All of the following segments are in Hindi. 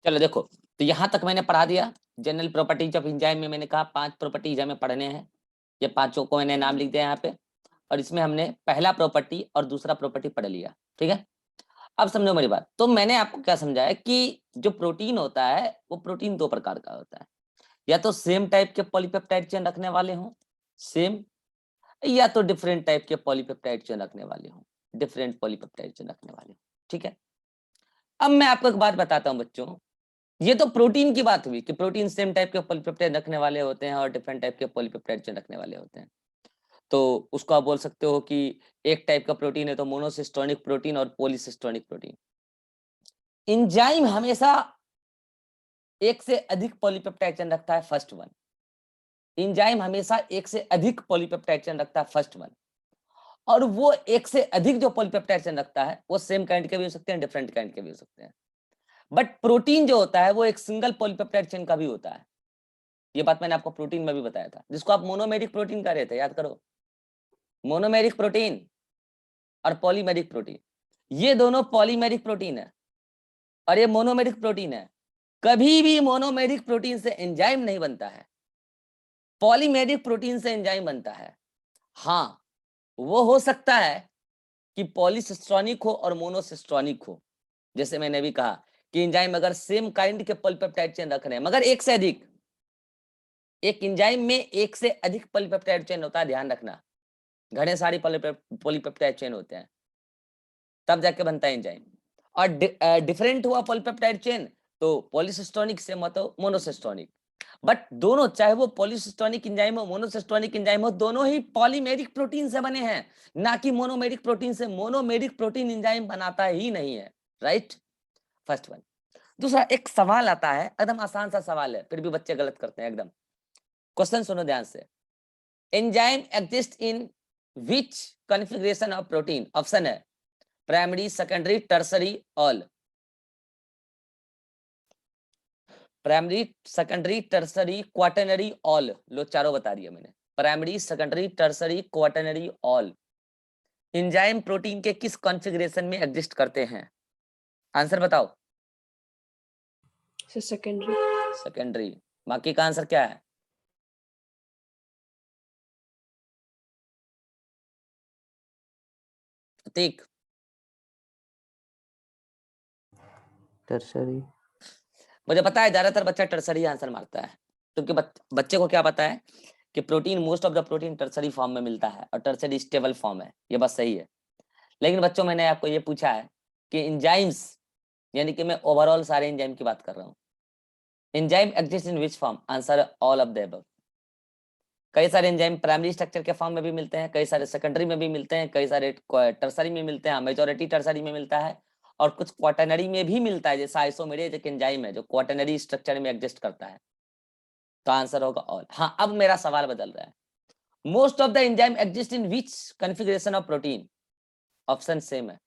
चलो देखो, तो यहां तक मैंने पढ़ा दिया। जनरल प्रॉपर्टीज ऑफ एंजाइम में मैंने कहा 5 प्रॉपर्टीज हमें पढ़ने हैं, ये पांचों को मैंने नाम लिख दिया यहाँ पे, और इसमें हमने पहला प्रॉपर्टी और दूसरा प्रॉपर्टी पढ़ लिया। ठीक है, अब समझो मेरी बात। तो मैंने आपको क्या समझाया कि जो प्रोटीन होता है वो प्रोटीन 2 प्रकार का होता है, या तो सेम टाइप के पॉलीपेप्टाइड चेन रखने वाले हों, सेम, या तो डिफरेंट टाइप के पॉलीपेप्टाइड चेन रखने वाले हों, डिफरेंट पॉलीपेप्टाइड चेन रखने वाले हों। ठीक है, अब मैं आपको एक बात बताता हूं बच्चों, ये तो प्रोटीन की बात हुई कि प्रोटीन सेम टाइप के पॉलीपेप्टाइड रखने वाले होते हैं और डिफरेंट टाइप के पॉलीपेप्टाइड चेन रखने वाले होते हैं। तो उसको आप बोल सकते हो कि एक टाइप का प्रोटीन है तो मोनोसिस्टोनिक प्रोटीन और पॉलीसिस्टोनिक प्रोटीन। एंजाइम हमेशा एक से अधिक पॉलीपेप्टाइड चेन रखता है, फर्स्ट वन। एंजाइम हमेशा एक से अधिक पॉलीपेप्टाइड चेन रखता है, फर्स्ट वन। और वो एक से अधिक जो पॉलीपेप्टाइड चेन रखता है वो सेम काइंड के भी हो सकते हैं, डिफरेंट काइंड के भी हो सकते हैं। बट प्रोटीन जो होता है वो एक सिंगल पॉलीपेप्टाइड चेन का भी होता है। ये बात मैंने आपको प्रोटीन में भी बताया था, जिसको आप मोनोमेरिक प्रोटीन कह रहे थे, याद करो। मोनोमेरिक प्रोटीन और पॉलीमेरिक प्रोटीन, ये दोनों पॉलीमेरिक प्रोटीन है और ये मोनोमेरिक प्रोटीन है। कभी भी मोनोमेरिक प्रोटीन से एंजाइम नहीं बनता है, पॉलीमेरिक प्रोटीन से एंजाइम बनता है। हाँ, वो हो सकता है कि पॉलीसिस्टोनिक हो और मोनोसिस्टोनिक हो। जैसे मैंने भी कहा कि एंजाइम अगर सेम काइंड के पॉलीपेप्टाइड चेन रख रहे हैं मगर एक से अधिक, एक एंजाइम में एक से अधिक पॉलीपेप्टाइड चेन होता है, ध्यान रखना, घने सारे पॉलीपेप्टाइड चेन होते हैं, तब जाके बनता है एंजाइम। और डिफरेंट हुआ पॉलीपेप्टाइड चेन तो पॉलीसिस्टोनिक से मतलब मोनोसिस्टोनिक। बट दोनों, चाहे वो पॉलीसिस्टोनिक एंजाइम हो, मोनोसिस्टोनिक एंजाइम हो, दोनों ही पॉलीमेरिक प्रोटीन से बने हैं, ना कि मोनोमेरिक प्रोटीन से। मोनोमेरिक प्रोटीन एंजाइम बनाता ही नहीं है, राइट, फर्स्ट वन। दूसरा एक सवाल आता है, एकदम आसान सा सवाल है, फिर भी बच्चे गलत करते हैं एकदम। क्वेश्चन सुनो ध्यान से। Enzyme exist in which configuration of protein? Option है primary, secondary, tertiary, all. Primary, secondary, tertiary, quaternary, all. लो चारों बता दिया मैंने, primary, secondary, tertiary, quaternary, all. Enzyme protein के किस कॉन्फ़िगरेशन में एग्जिस्ट करते हैं? आंसर बताओ। सेकेंडरी। सेकेंडरी। बाकी का आंसर क्या है? प्रतीक। टर्सरी। मुझे पता है ज्यादातर बच्चा टर्सरी आंसर मारता है, क्योंकि बच्चे को क्या पता है कि protein, most of the protein tertiary form में मिलता है और टर्सरी स्टेबल फॉर्म है, ये बात सही है। लेकिन बच्चों मैंने आपको ये पूछा है कि एंजाइम्स, यानी कि मैं ओवरऑल सारे एंजाइम की बात कर रहा हूँ, enzyme exist in which form? Answer all of the above. कई सारे एंजाइम प्राइमरी स्ट्रक्चर के फॉर्म में भी मिलते हैं, कई सारे सेकेंडरी में भी मिलते हैं, कई सारे टर्सरी में मिलते हैं, मेजोरिटी टर्सरी में मिलता है, और कुछ क्वाटरनरी में भी मिलता है, जैसे आइसोमेरेज एक एंजाइम है जो क्वाटरनरी स्ट्रक्चर में एग्जिस्ट करता है। तो आंसर होगा ऑल। हाँ, अब मेरा सवाल बदल रहा है, most of the enzyme exist in which configuration of protein? Option same है।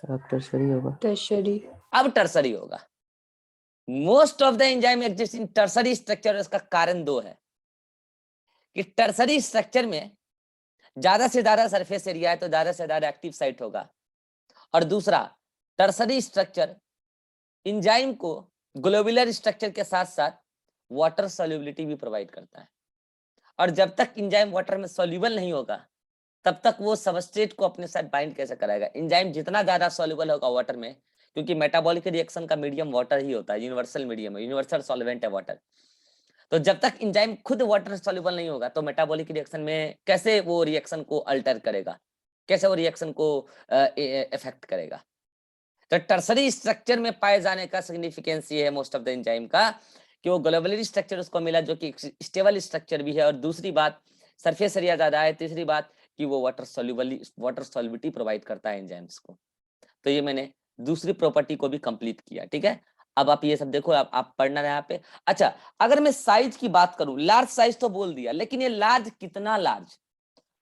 अब टर्सरी होगा। टर्शरी। अब टर्सरी होगा। Most of the enzyme exist in tertiary structure. इसका कारण दो है कि टर्सरी स्ट्रक्चर में ज्यादा से ज्यादा सरफेस एरिया है तो ज्यादा से ज्यादा एक्टिव साइट होगा, और दूसरा, टर्सरी स्ट्रक्चर एंजाइम को ग्लोबुलर स्ट्रक्चर के साथ साथ वाटर सॉल्युबिलिटी भी प्रोवाइड करता है, और जब तक एंजाइम वाटर में सॉल्युबल नहीं होगा तब तक वो सबस्ट्रेट को अपने साथ बाइंड कैसे कराएगा? एंजाइम जितना ज्यादा सॉल्युबल होगा वाटर में, क्योंकि मेटाबॉलिक रिएक्शन का मीडियम वाटर ही होता है, यूनिवर्सल मीडियम है, यूनिवर्सल सॉल्वेंट है वाटर। तो जब तक एंजाइम खुद वाटर सॉल्युबल नहीं होगा तो मेटाबॉलिक रिएक्शन में कैसे वो रिएक्शन को अल्टर करेगा, कैसे वो रिएक्शन को इफेक्ट करेगा? तो टर्सरी स्ट्रक्चर में पाए जाने का सिग्निफिकेंस ये है मोस्ट ऑफ द एंजाइम का, कि वो ग्लोबुलर स्ट्रक्चर उसको मिला जो कि स्टेबल स्ट्रक्चर भी है, और दूसरी बात सरफेस एरिया ज्यादा है, तीसरी बात कि वो वाटर सॉल्युबिलिटी प्रोवाइड करता है एंजाइम्स को। तो ये मैंने दूसरी प्रॉपर्टी को भी कंप्लीट किया। ठीक है, अब आप ये सब देखो, आप पढ़ना है यहाँ पे। अच्छा, अगर मैं साइज की बात करूं, लार्ज साइज तो बोल दिया, लेकिन ये लार्ज कितना लार्ज?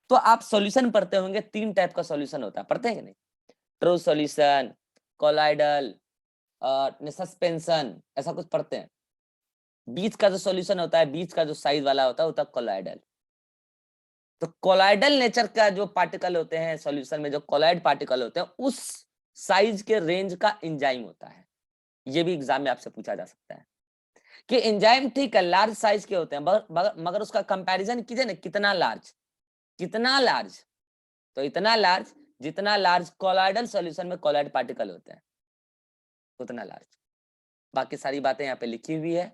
तो आप सॉल्यूशन पढ़ते होंगे, 3 टाइप का सॉल्यूशन होता है, पढ़ते हैं कि नहीं? ट्रू सॉल्यूशन, कोलाइडल और सस्पेंशन, ऐसा कुछ पढ़ते हैं। बीच का जो सॉल्यूशन होता है, बीच का जो साइज वाला होता है कोलाइडल। तो कोलाइडल नेचर का जो पार्टिकल होते हैं सॉल्यूशन में, जो कोलाइड पार्टिकल होते हैं, उस साइज के रेंज का एंजाइम होता है। ये भी एग्जाम में आपसे पूछा जा सकता है कि एंजाइम ठीक है लार्ज साइज के होते हैं, मगर उसका कंपैरिजन कीजिए ना, कितना लार्ज, कितना लार्ज, तो इतना लार्ज जितना लार्ज कोलॉइडल सॉल्यूशन में कोलॉइड पार्टिकल होते हैं, उतना लार्ज। बाकी सारी बातें यहाँ पे लिखी हुई है,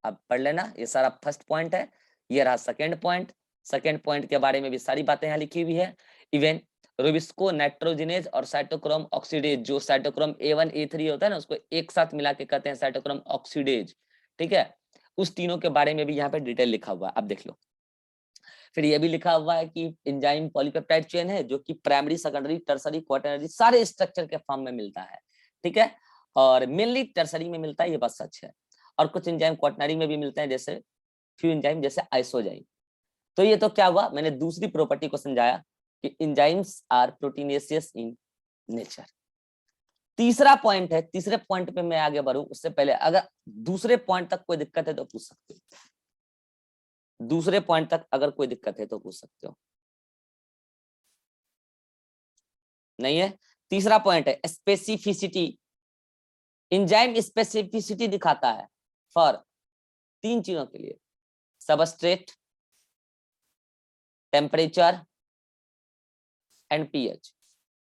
अब पढ़ लेना। ये सारा फर्स्ट पॉइंट है, ये रहा सेकंड पॉइंट। सेकंड पॉइंट के बारे में भी सारी बातें यहाँ लिखी हुई है। इवन रुबिस्को नाइट्रोजिनेज और साइटोक्रोम ऑक्सीडेज, जो साइटोक्रोम A1 A3 होता है ना, उसको एक साथ मिला के कहते हैं साइटोक्रोम ऑक्सीडेज, ठीक है। उस तीनों के बारे में भी यहाँ पे डिटेल लिखा हुआ है, अब देख लो। फिर ये भी लिखा हुआ है कि एंजाइम पॉलीपेप्टाइड चेन है जो कि प्राइमरी, सेकेंडरी, टर्सरी, क्वाटरनरी सारे स्ट्रक्चर के फॉर्म में मिलता है, ठीक है। और मेनली टर्सरी में मिलता है, ये बात सच है। और कुछ एंजाइम क्वाटरनरी में भी मिलते हैं, जैसे फ्यू एंजाइम, जैसे आइसोजाइम। तो ये तो क्या हुआ, मैंने दूसरी प्रॉपर्टी को समझाया कि enzymes are proteinaceous in nature. तीसरा पॉइंट है, तीसरे पॉइंट पे मैं आगे बढ़ूं उससे पहले अगर दूसरे पॉइंट तक कोई दिक्कत है तो पूछ सकते हो। दूसरे पॉइंट तक अगर कोई दिक्कत है तो पूछ सकते हो। नहीं है? तीसरा पॉइंट है स्पेसिफिसिटी। एंजाइम स्पेसिफिसिटी दिखाता है फॉर तीन चीजों के लिए, सबस्ट्रेट, टेम्परेचर एंड पीएच।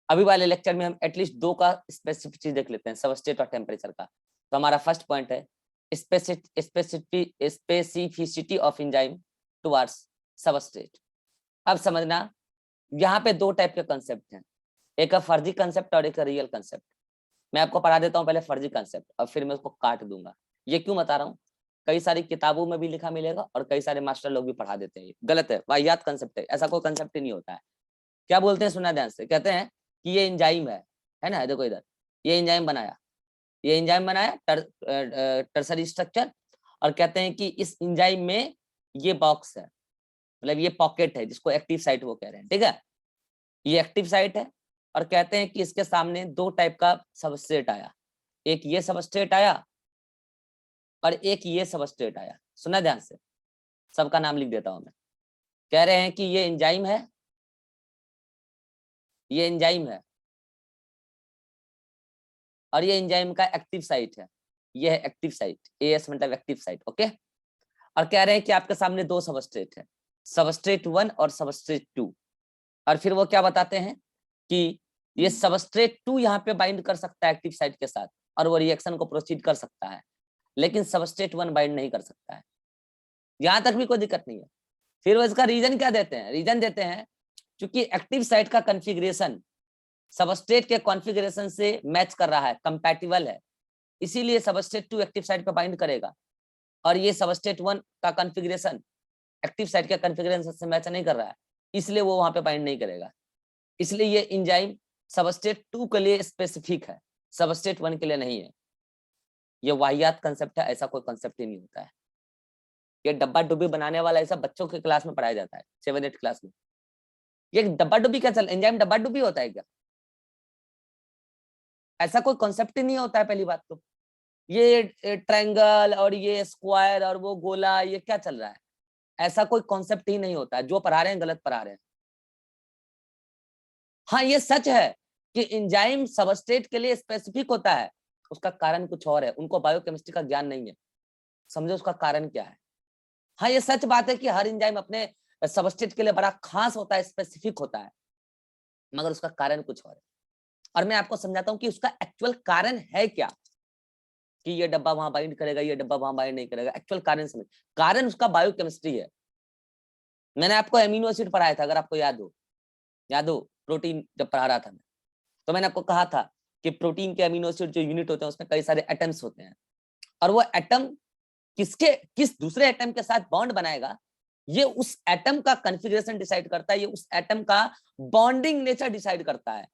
अभी वाले लेक्चर में हम एटलीस्ट दो का स्पेसिफिसिटी देख लेते हैं, सबस्ट्रेट और टेम्परेचर का। तो हमारा फर्स्ट पॉइंट है specificity of enzyme towards substrate. अब समझना, यहाँ पे दो टाइप के कंसेप्ट हैं, एक है फर्जी कंसेप्ट और एक है रियल कंसेप्ट। मैं आपको पढ़ा देता हूँ पहले फर्जी कंसेप्ट और फिर मैं उसको काट दूंगा। ये क्यों बता रहा हूँ, कई सारी किताबों में भी लिखा मिलेगा और कई सारे मास्टर लोग भी पढ़ा देते हैं, गलत है, वाहियात कंसेप्ट है, ऐसा कोई कंसेप्ट ही नहीं होता है। क्या बोलते हैं, सुना ध्यान से, कहते हैं कि ये एंजाइम है ना, देखो इधर, ये एंजाइम बनाया, ये एंजाइम बनाया टर्सरी स्ट्रक्चर, और कहते हैं कि इस एंजाइम में ये बॉक्स है, मतलब ये पॉकेट है जिसको एक्टिव साइट वो कह रहे हैं, ठीक है, ये एक्टिव साइट है। और कहते हैं कि इसके सामने दो टाइप का सबस्ट्रेट आया, एक ये सबस्ट्रेट आया और एक ये सबस्ट्रेट आया। सुना ध्यान से, सबका नाम लिख देता हूं मैं। कह रहे हैं कि ये एंजाइम है, ये एंजाइम है और ये एंजाइम का एक्टिव साइट है, ये है एक्टिव साइट, एएस मतलब एक्टिव साइट, ओके। और कह रहे हैं कि आपके सामने दो सबस्ट्रेट है, सबस्ट्रेट 1 और सबस्ट्रेट 2। और फिर वो क्या बताते हैं कि ये सबस्ट्रेट 2 यहाँ पे बाइंड कर सकता है एक्टिव साइट के साथ और वो रिएक्शन को प्रोसीड कर सकता है, लेकिन सबस्ट्रेट 1 बाइंड नहीं कर सकता है। यहां तक भी कोई दिक्कत नहीं है। फिर वो इसका रीजन क्या देते हैं, रीजन देते हैं क्योंकि एक्टिव साइट का कॉन्फ़िगरेशन सबस्ट्रेट के कॉन्फ़िगरेशन से मैच कर रहा है, कंपैटिबल है, इसीलिए सबस्ट्रेट 2 एक्टिव साइट पे बाइंड करेगा। और ये सबस्ट्रेट 1 का कॉन्फ़िगरेशन एक्टिव साइट के कॉन्फ़िगरेशन से मैच नहीं कर रहा है, इसलिए वो वहां पे बाइंड नहीं करेगा। इसलिए ये एंजाइम सबस्ट्रेट 2 के लिए स्पेसिफिक है, सबस्ट्रेट 1 के लिए नहीं है। ये वाहियात कंसेप्ट है, ऐसा कोई कंसेप्ट ही नहीं होता है। ये डब्बा डुब्बी बनाने वाला ऐसा बच्चों के क्लास में पढ़ाया जाता है, 7-8 क्लास में। ये डब्बा डुब्बी क्या चल, एंजाइम डब्बा डुब्बी होता है क्या? ऐसा कोई कॉन्सेप्ट ही नहीं होता है पहली बात तो। ये ट्रायंगल और ये स्क्वायर और वो गोला, ये क्या चल रहा है? ऐसा कोई कॉन्सेप्ट ही नहीं होता है, जो पढ़ा रहे हैं गलत पढ़ा रहे हैं। हाँ ये सच है कि एंजाइम सबस्ट्रेट के लिए स्पेसिफिक होता है, उसका कारण कुछ और है, उनको बायोकेमिस्ट्री का ज्ञान नहीं है, समझो उसका कारण क्या है। हाँ ये सच बात है कि हर एंजाइम अपने सबस्ट्रेट के लिए बड़ा खास होता है, स्पेसिफिक होता है, मगर उसका कारण कुछ और है। और मैं आपको समझाता हूँ कि उसका एक्चुअल कारण है क्या, कि ये डब्बा वहां बाइंड करेगा, ये डब्बा वहां बाइंड नहीं करेगा। एक्चुअल कारण समझ, कारण उसका बायोकेमिस्ट्री है। मैंने आपको एमिनो एसिड पढ़ाया था, अगर आपको याद हो प्रोटीन जब पढ़ा रहा था मैं, तो मैंने आपको कहा था कि प्रोटीन के एमिनो एसिड जो यूनिट होते हैं उसमें कई सारे एटम्स होते हैं, और वो एटम किस दूसरे एटम के साथ बॉन्ड बनाएगा, ये उस एटम का कॉन्फ़िगरेशन डिसाइड करता है, ये उस एटम का बॉन्डिंग नेचर डिसाइड करता है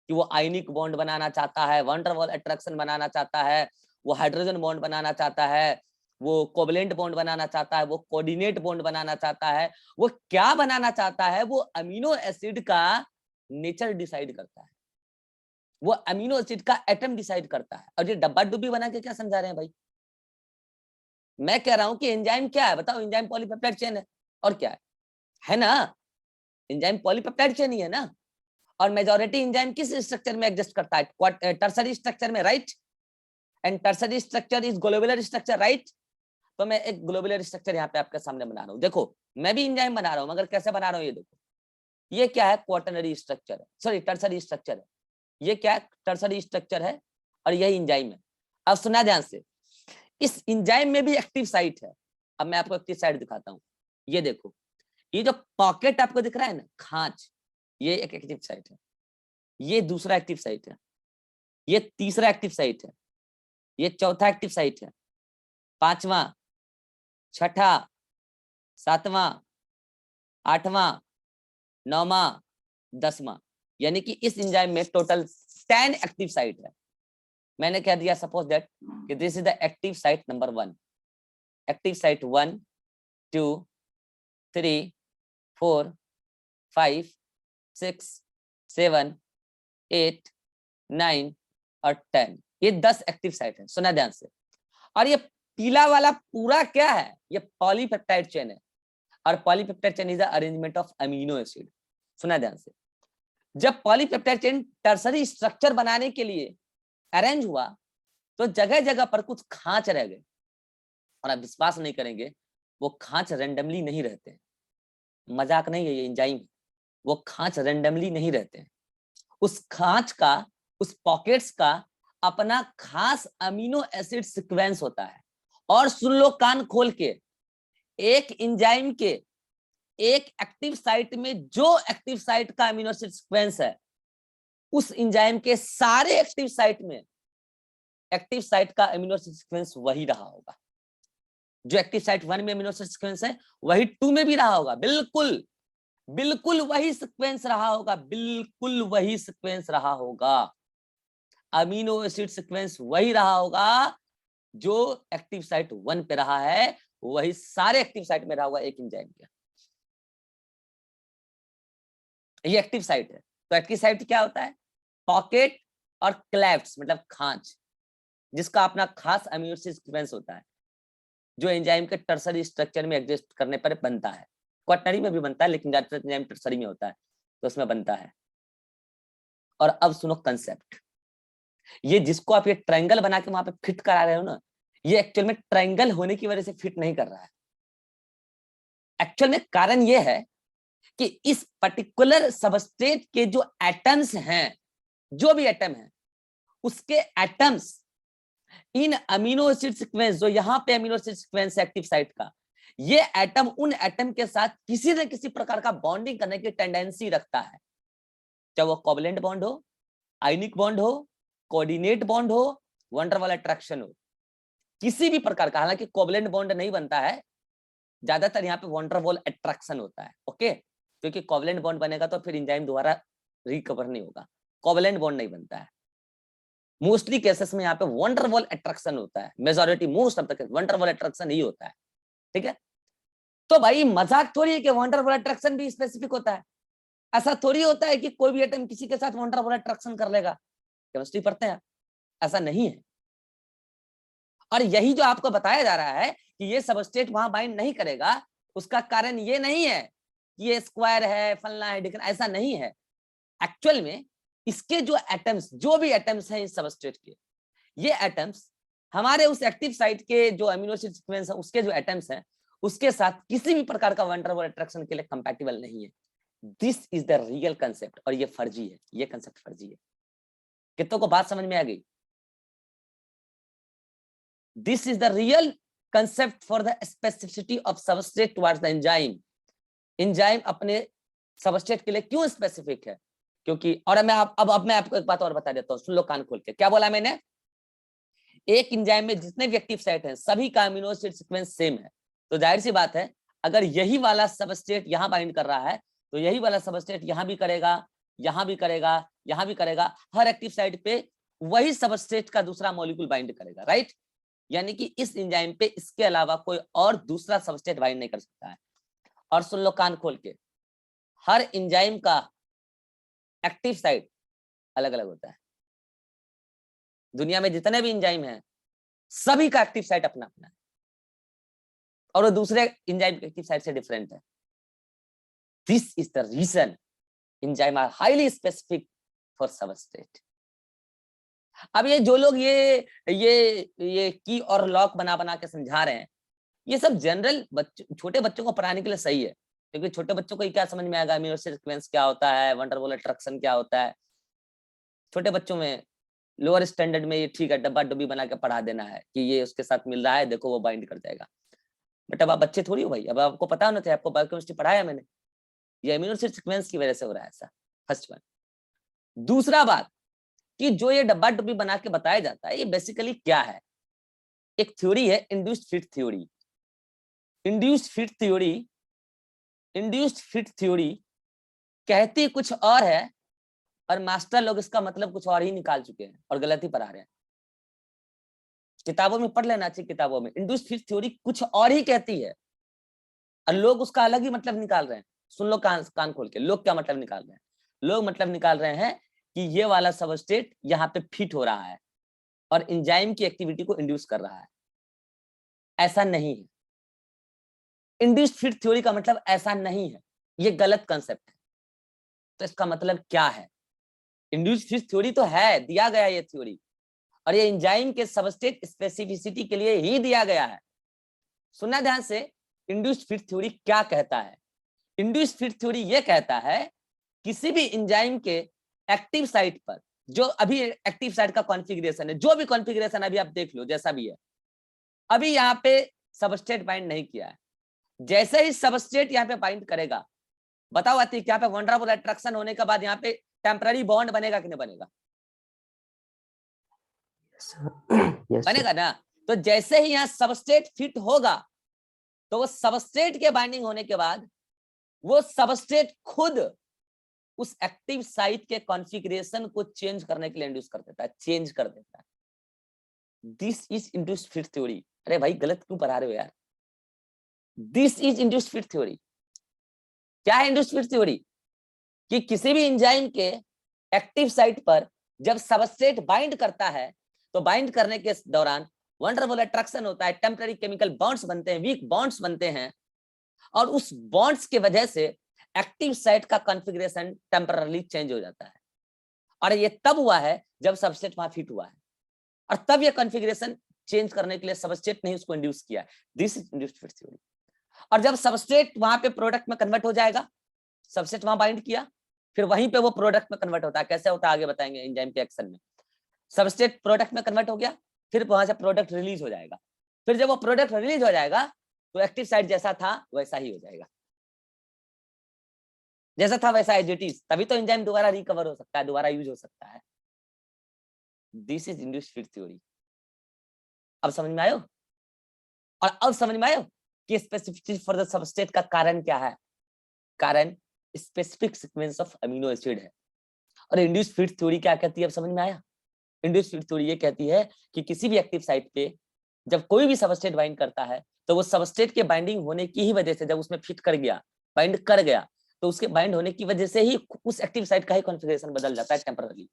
कि वो आयनिक बॉन्ड बनाना चाहता है, वन डर वाल अट्रैक्शन बनाना चाहता है, वो हाइड्रोजन बॉन्ड बनाना चाहता है, वो कोवलेंट बॉन्ड बनाना चाहता है, वो कोऑर्डिनेट बॉन्ड बनाना चाहता है, वो क्या बनाना चाहता है, वो अमीनो एसिड का नेचर डिसाइड करता है, वो अमीनो एसिड का एटम डिसाइड करता है। और ये डब्बा डुब्बी बना के क्या समझा रहे हैं भाई? मैं कह रहा हूं कि एंजाइम क्या है बताओ, एंजाइम पॉलीपेप्टाइड चेन है, और क्या है ना, एंजाइम पॉलीपेप्टाइड चेन ही है ना। और मेजॉरिटी एंजाइम किस स्ट्रक्चर में एग्जिस्ट करता है? टर्सरी स्ट्रक्चर में, right? And tertiary structure is globular structure, right? तो मैं एक ग्लोबुलर स्ट्रक्चर यहाँ पे आपके सामने बना रहा हूँ। देखो मैं भी एंजाइम बना रहा हूँ, मगर कैसे बना रहा हूँ ये देखो। ये क्या है? क्वाटरनरी स्ट्रक्चर है, सॉरी टर्सरी स्ट्रक्चर है। ये क्या है? टर्सरी स्ट्रक्चर है और यही एंजाइम है। अब सुना ध्यान से, इस एंजाइम में भी एक्टिव साइट है। अब मैं आपको एक्टिव साइट दिखाता हूँ। ये देखो, ये जो पॉकेट आपको दिख रहा है ना, खांच, ये एक एक्टिव साइट है। ये दूसरा एक्टिव साइट है, ये तीसरा एक्टिव साइट है, ये चौथा एक्टिव साइट है, पांचवा, छठा, सातवां, आठवां, नौवां, 10वां। यानी कि इस एंजाइम में टोटल 10 एक्टिव साइट है। मैंने कह दिया सपोज दैट कि this is the active site number 1। Active site 1, 2, 3, 4, 5, 6, 7, 8, 9 और 10। ये 10 एक्टिव साइट है। सुना ध्यान से। और ये पीला वाला पूरा क्या है? ये पॉलीपेप्टाइड चेन है। और polypeptide chain is the arrangement of amino acid. सुना ध्यान से। जब पॉलीपेप्टाइड चेन टर्सरी स्ट्रक्चर बनाने के लिए अरेंज हुआ तो जगह जगह पर कुछ खांच रह गए। और आप विश्वास नहीं करेंगे, वो खांच रेंडमली नहीं रहते हैं। मजाक नहीं है, ये एंजाइम है। वो खांच रेंडमली नहीं रहते हैं। उस खांच का, उस पॉकेट्स का अपना खास अमीनो एसिड सीक्वेंस होता है। और सुन लो कान खोल के, एक एंजाइम के एक एक्टिव साइट में जो एक्टिव साइट का अमीनो एसिड सीक्वेंस है, उस एंजाइम के सारे एक्टिव साइट में एक्टिव साइट का अमीनो एसिड सीक्वेंस वही रहा होगा। जो एक्टिव साइट 1 में अमीनो एसिड सीक्वेंस है वही 2 में भी रहा होगा। बिल्कुल बिल्कुल वही सीक्वेंस रहा होगा, बिल्कुल वही सीक्वेंस रहा होगा। अमीनो एसिड सीक्वेंस वही रहा होगा जो एक्टिव साइट 1 पे रहा है, वही सारे एक्टिव साइट में रहा होगा एक एंजाइम के। ये एक्टिव साइट है। तो एक्टिव साइट क्या होता है? पॉकेट और क्लेफ्ट्स, मतलब खांच, जिसका अपना खास अमीनो एसिड सीक्वेंस होता है, जो एंजाइम के टर्सरी स्ट्रक्चर में एग्जिस्ट करने पर बनता है। क्वाटरनरी में भी बनता है, लेकिन ज्यादातर एंजाइम टर्सरी में होता है, तो उसमें बनता है। और अब सुनो कंसेप्ट। ये जिसको आप ये ट्रायंगल बना के वहां पे फिट करा रहे हो ना, ये एक्चुअल में ट्रायंगल होने की वजह से फिट नहीं कर रहा है। एक्चुअल में कारण ये है कि इस पर्टिकुलर सबस्ट्रेट के जो एटम्स हैं, जो भी एटम है, उसके atoms in amino acid sequence, जो यहां पे अमीनो एसिड सीक्वेंस है एक्टिव साइट का, ये एटम उन एटम के साथ किसी न किसी प्रकार का बॉन्डिंग करने की टेंडेंसी रखता है। चाहे वो कोवलेंट बॉन्ड हो, आयनिक बॉन्ड हो, कोऑर्डिनेट बॉन्ड हो, वंडर वॉल अट्रैक्शन हो, किसी भी प्रकार का। हालांकि कोवलेंट बॉन्ड नहीं बनता है, ज्यादातर यहाँ पे वंडर वॉल अट्रैक्शन होता है। ओके, क्योंकि कोवलेंट बॉन्ड बनेगा तो फिर एंजाइम दोबारा रिकवर नहीं होगा। कोवलेंट बॉन्ड नहीं बनता है। मोस्टली केसेस में यहाँ पे वंडर वॉल अट्रैक्शन होता है। Majority, most of the case van der Waals attraction ही होता है। ठीक है, तो भाई मजाक थोड़ी है कि वंडर वॉल अट्रैक्शन भी स्पेसिफिक होता है। ऐसा थोड़ी होता है कि कोई भी एटम किसी के साथ वंडर वॉल अट्रैक्शन कर लेगा। केमिस्ट्री पढ़ते हैं, ऐसा नहीं है। और यही जो आपको बताया जा रहा है कि ये सबस्ट्रेट वहां बाइंड नहीं करेगा, उसका कारण ये नहीं है कि ये स्क्वायर है, फलना है, ढिकना, ऐसा नहीं है। एक्चुअल में इसके जो एटम्स, जो भी एटम्स हैं इस सबस्ट्रेट के, ये एटम्स हमारे उस एक्टिव साइट के जो अमीनो एसिड सीक्वेंस है, उसके जो एटम्स हैं, उसके साथ किसी भी प्रकार का वंडर वॉल अट्रैक्शन के लिए कंपैटिबल नहीं है। This is the real concept. और ये फर्जी है, ये कंसेप्ट फर्जी है। कितनों को बात समझ में आ गई? This is the real concept for the specificity of substrate towards the enzyme. Enzyme अपने सबस्ट्रेट के लिए क्यों स्पेसिफिक है? क्योंकि, और मैं अब मैं आपको एक बात और बता देता हूं, सुन लो कान खोल के। क्या बोला मैंने? एक एंजाइम में जितने भी एक्टिव साइट हैं, सभी का अमीनो एसिड सीक्वेंस सेम है। तो जाहिर सी बात है, अगर यही वाला सबस्ट्रेट यहां बाइंड कर रहा है, तो यही वाला सबस्ट्रेट यहां भी करेगा, यहां भी करेगा, यहां भी करेगा। हर एक्टिव साइट पे वही सबस्ट्रेट का दूसरा मॉलिक्यूल बाइंड करेगा, राइट? यानी कि इस एंजाइम पे इसके अलावा कोई और दूसरा सबस्ट्रेट बाइंड नहीं कर सकता है। और सुन लो कान खोल के, हर एंजाइम का एक्टिव साइट अलग अलग होता है। दुनिया में जितने भी एंजाइम हैं, सभी का एक्टिव साइट अपना अपना है, और वो दूसरे एंजाइम के एक्टिव साइट से डिफरेंट है। This is the reason enzyme are highly specific for substrate. अब ये जो लोग ये की और लॉक बना बना के समझा रहे हैं, ये सब जनरल छोटे बच्चों को पढ़ाने के लिए सही है, क्योंकि छोटे बच्चों को क्या समझ में आएगा, अमीनो एसिड सीक्वेंस क्या होता है, वंडर वॉल अट्रैक्शन क्या होता है। छोटे बच्चों में लोअर स्टैंडर्ड में ये ठीक है, डब्बा डब्बी बना के पढ़ा देना है कि ये उसके साथ मिल रहा है, देखो वो बाइंड कर जाएगा। बट अब आप बच्चे थोड़ी हो भाई, अब आपको पता होना चाहिए, आपको बायोकेमिस्ट्री पढ़ाया मैंने, ये अमीनो एसिड सीक्वेंस की वजह से हो रहा है ऐसा, फर्स्ट वन। दूसरा बात कि जो ये डब्बा डब्बी बना के बताया जाता है, ये बेसिकली क्या है, एक थ्योरी है induced fit theory. Induced fit theory, induced fit theory कहती कुछ और है और मास्टर लोग इसका मतलब कुछ और ही निकाल चुके हैं और गलत ही पढ़ा रहे हैं। किताबों में पढ़ लेना चाहिए, किताबों में इंड्यूस्ड फिट थ्योरी कुछ और ही कहती है और लोग उसका अलग ही मतलब निकाल रहे हैं। सुन लो कान खोल के, लोग क्या मतलब निकाल रहे हैं, लोग मतलब निकाल रहे हैं कि ये वाला सबस्ट्रेट यहाँ पे फिट हो रहा है और एंजाइम की एक्टिविटी को इंड्यूस कर रहा है। ऐसा नहीं है, इंड्यूस्ड फिट थ्योरी का मतलब ऐसा नहीं है, ये गलत कंसेप्ट है। तो इसका मतलब क्या है, इंड्यूस्ड फिट थ्योरी तो है, दिया गया ये थ्योरी, और ये एंजाइम के सबस्ट्रेट स्पेसिफिसिटी के लिए ही दिया गया है। सुनना ध्यान से, इंड्यूस्ड फिट थ्योरी क्या कहता है, इंड्यूस्ड फिट थ्योरी ये कहता है किसी भी एंजाइम के एक्टिव साइट पर, जो अभी एक्टिव साइट का कॉन्फ़िगरेशन है, जो भी कॉन्फ़िगरेशन अभी आप देख लो जैसा भी है, अभी यहाँ पे सबस्ट्रेट बाइंड नहीं किया है, जैसे ही सबस्ट्रेट यहाँ पे बाइंड करेगा, बताओ अतीक, यहाँ पे वंडरफुल अट्रैक्शन होने के बाद यहाँ पे टेम्पररी बॉन्ड बनेगा कि नहीं बनेगा? yes, बनेगा ना। तो जैसे ही यहाँ सबस्ट्रेट फिट होगा, तो वो सबस्ट्रेट के बाइंडिंग होने के बाद वो सबस्ट्रेट खुद उस एक्टिव साइट के कॉन्फ़िगरेशन को चेंज करने के लिए इंड्यूस कर देता है, चेंज कर देता है। This is induced fit theory. अरे भाई गलत क्यों पढ़ा रहे हो यार, this is induced fit theory. क्या है इंड्यूस्ड फिट थ्योरी? कि किसी भी एंजाइम के एक्टिव साइट पर जब सबस्ट्रेट बाइंड करता है, तो बाइंड करने के दौरान वंडरफुल अट्रैक्शन होता है, टेम्पररी केमिकल बॉन्ड्स बनते हैं, वीक बॉन्ड्स बनते हैं, और उस बॉन्ड्स की वजह से एक्टिव साइट का कॉन्फ़िगरेशन टेम्पररी चेंज हो जाता है। और ये तब हुआ है जब सबस्ट्रेट वहां फिट हुआ है, और तब ये कॉन्फ़िगरेशन चेंज करने के लिए सबस्ट्रेट ने उसको इंड्यूस किया। This is induced fit theory. और जब सबस्ट्रेट वहां पे प्रोडक्ट में कन्वर्ट हो जाएगा, सबस्ट्रेट वहां बाइंड किया, फिर वहीं पे वो प्रोडक्ट में कन्वर्ट होता है। कैसे होता है आगे बताएंगे एंजाइम के एक्शन में। सबस्ट्रेट प्रोडक्ट में कन्वर्ट हो गया, फिर वहां से प्रोडक्ट रिलीज हो जाएगा, फिर जब वो प्रोडक्ट रिलीज हो जाएगा तो एक्टिव साइट जैसा था वैसा ही हो जाएगा, जैसा था वैसा एज इट इज। तभी तो एंजाइम दोबारा रिकवर हो सकता है, दोबारा यूज हो सकता है। This is induced fit theory. अब समझ में आयो? और अब समझ में आयो कि स्पेसिफिसिटी फॉर द सबस्ट्रेट का कारण क्या है? कारण specific sequence of amino acid है। और इंड्यूस्ड फिट थ्योरी क्या कहती है, अब समझ में आया? इंड्यूस्ड फिट थ्योरी ये कहती है कि किसी भी एक्टिव साइट पे जब कोई भी सबस्ट्रेट बाइंड करता है, तो वो सबस्ट्रेट के बाइंडिंग होने की ही वजह से, जब उसमें फिट कर गया, बाइंड कर गया, तो उसके बाइंड होने की वजह से ही उस एक्टिव साइट का ही कॉन्फ़िगरेशन बदल जाता है टेम्पररी।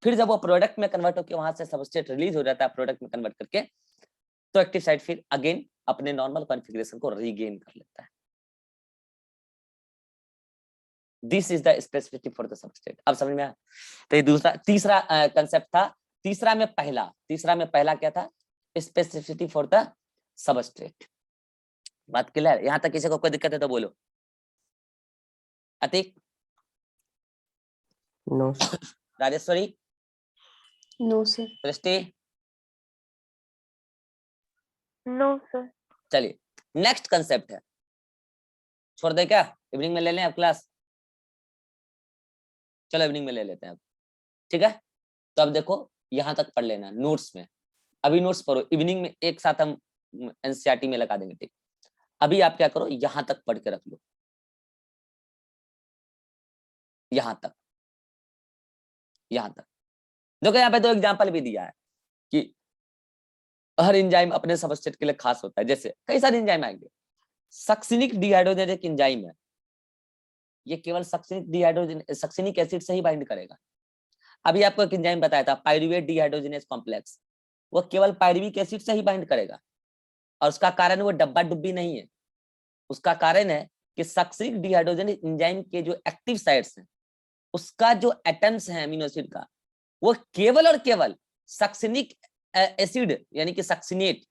फिर जब वो प्रोडक्ट में कन्वर्ट होकर वहां से सबस्ट्रेट रिलीज हो जाता है प्रोडक्ट में कन्वर्ट करके, तो एक्टिव साइट फिर अगेन अपने नॉर्मल कॉन्फ़िगरेशन को रीगेन कर लेता है। This is the specificity for the substrate. अब समझ में आया? तो ये तीसरा कंसेप्ट था। तीसरा में पहला क्या था? Specificity for the substrate. बात क्लियर? यहां तक किसी को कोई दिक्कत है तो बोलो। Ateeq? No Rajeshwari? No sir. Drishti? No sir. चलिए नेक्स्ट कंसेप्ट है, छोड़ दे क्या? इवनिंग में ले लें अब क्लास? चलो इवनिंग में ले लेते हैं अब, ठीक है? तो अब देखो यहां तक पढ़ लेना नोट्स में, अभी नोट्स पढ़ो, इवनिंग में एक साथ हम एनसीईआरटी में लगा देंगे, ठीक? अभी आप क्या करो, यहां तक पढ़ के रख लो, यहां तक देखो। यहाँ पे तो एग्जाम्पल भी दिया है कि हर एंजाइम अपने सबस्ट्रेट के लिए खास होता है। जैसे कई सारे एंजाइम आएंगे, सक्सिनिक डिहाइड्रोजनेज एंजाइम है, ये केवल सक्सिनिक एसिड से ही बाइंड करेगा। अभी आपको एक एंजाइम बताया था पायरुवेट डिहाइड्रोजनेज कॉम्प्लेक्स, वो केवल पायरुविक एसिड से ही बाइंड करेगा, और उसका कारण वो डब्बा डुब्बी नहीं है, उसका कारण है कि सक्सिनिक डिहाइड्रोजनेज एंजाइम के जो एक्टिव साइट्स हैं उसका जो एटम्स है अमीनो एसिड का, वो केवल और केवल सक्सिनिक एसिड यानी कि सक्सिनेट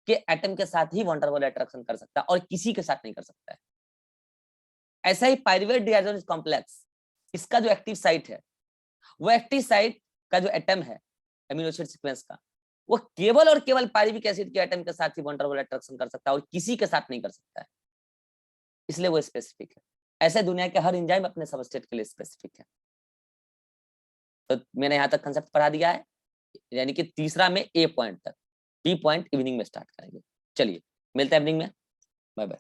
के एटम के साथ ही वॉन डेर वाल अट्रैक्शन कर सकता है और किसी के साथ नहीं कर सकता है। ऐसा ही पाइरुवेट डिहाइड्रोजन कॉम्प्लेक्स, इसका जो एक्टिव साइट है, वो एक्टिव साइट का जो एटम है अमीनो एसिड सीक्वेंस का, वो केवल और केवल पाइरुविक एसिड के एटम के साथ ही वॉन डेर वाल अट्रैक्शन कर सकता है और किसी के साथ नहीं कर सकता है, इसलिए वो स्पेसिफिक है। ऐसे दुनिया के हर एंजाइम अपने सबस्ट्रेट के लिए स्पेसिफिक है। तो मैंने यहाँ तक कंसेप्ट पढ़ा दिया है, यानी कि तीसरा में ए पॉइंट तक, बी पॉइंट इवनिंग में स्टार्ट करेंगे। चलिए मिलते हैं इवनिंग में, बाय बाय।